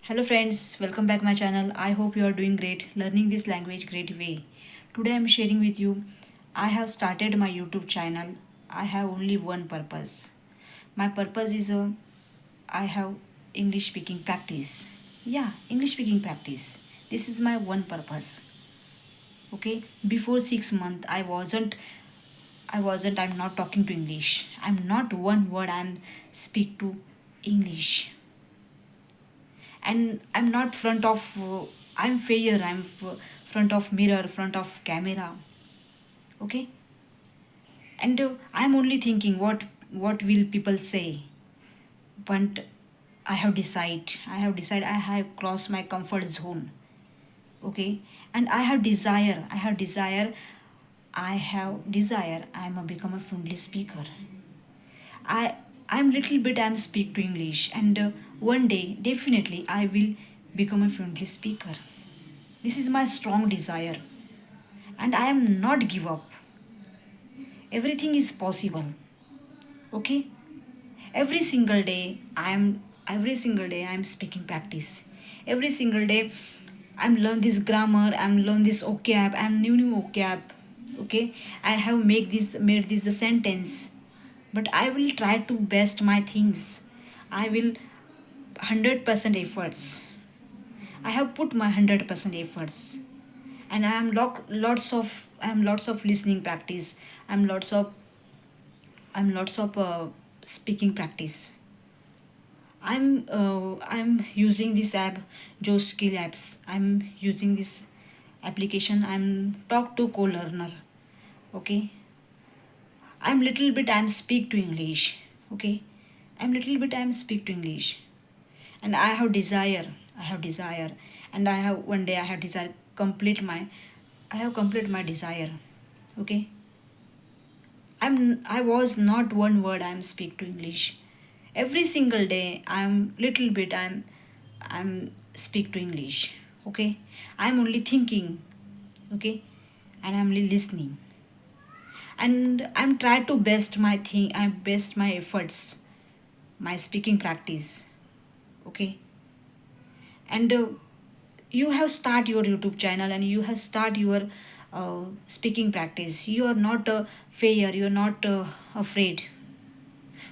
Hello friends, welcome back my channel. I hope you are doing great, learning this language great way. Today I am sharing with you I have started my YouTube channel. I have only one purpose. My purpose is I have English speaking practice. Yeah, English speaking practice. This is my one purpose. Okay? Before 6 months I'm not talking to English. I'm not one word I'm speak to English. And I'm not front of I'm fair, front of mirror, front of camera. Okay? And I'm only thinking what will people say. But I have crossed my comfort zone. Okay? And I have desire I'm a become a friendly speaker. I I'm little bit I'm speak to English, and one day definitely I will become a friendly speaker. This is my strong desire, and I am not give up. Everything is possible. Okay? Every single day I am speaking practice. Every single day I'm learn this grammar, I'm learn this vocab, I'm new vocab. Okay? I have made this the sentence. But I will try to best my things. I will 100% efforts. I have put my 100% efforts, and I am lots of listening practice. I'm lots of I'm lots of speaking practice. I'm using this app, Joe Skill Apps. I'm using this application. I'm talk to co-learner. Okay, I'm speak to English. Okay, I'm speak to English, and I have desire, and I have one day I have desire complete my I have complete my desire. Okay, I was not one word I'm speak to English. Every single day I'm speak to English. Okay, I'm only thinking. Okay, and I'm only listening, and I'm trying to best my thing. I best my efforts, my speaking practice. Okay, and you have start your YouTube channel, and you have start your speaking practice. You are not fear, you're not afraid.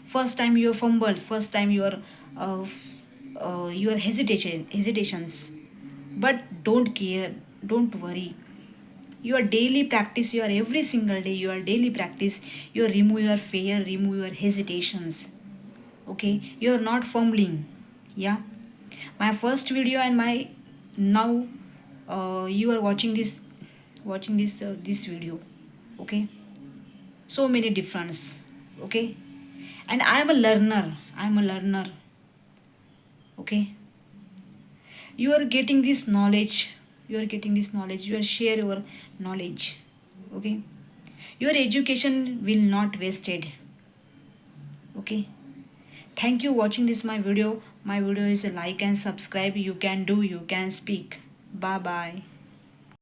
First time you fumble, first time you are hesitations, but don't care, don't worry. Your daily practice, your every single day, your daily practice, you remove your fear, remove your hesitations. Okay, you're not fumbling. Yeah, my first video and my now you are watching this video. Okay, so many difference. Okay, and I'm a learner. Okay, you are getting this knowledge, you are share your knowledge. Okay, your education will not wasted. Okay, thank you watching this my video. My video is a like and subscribe. You can speak. Bye bye.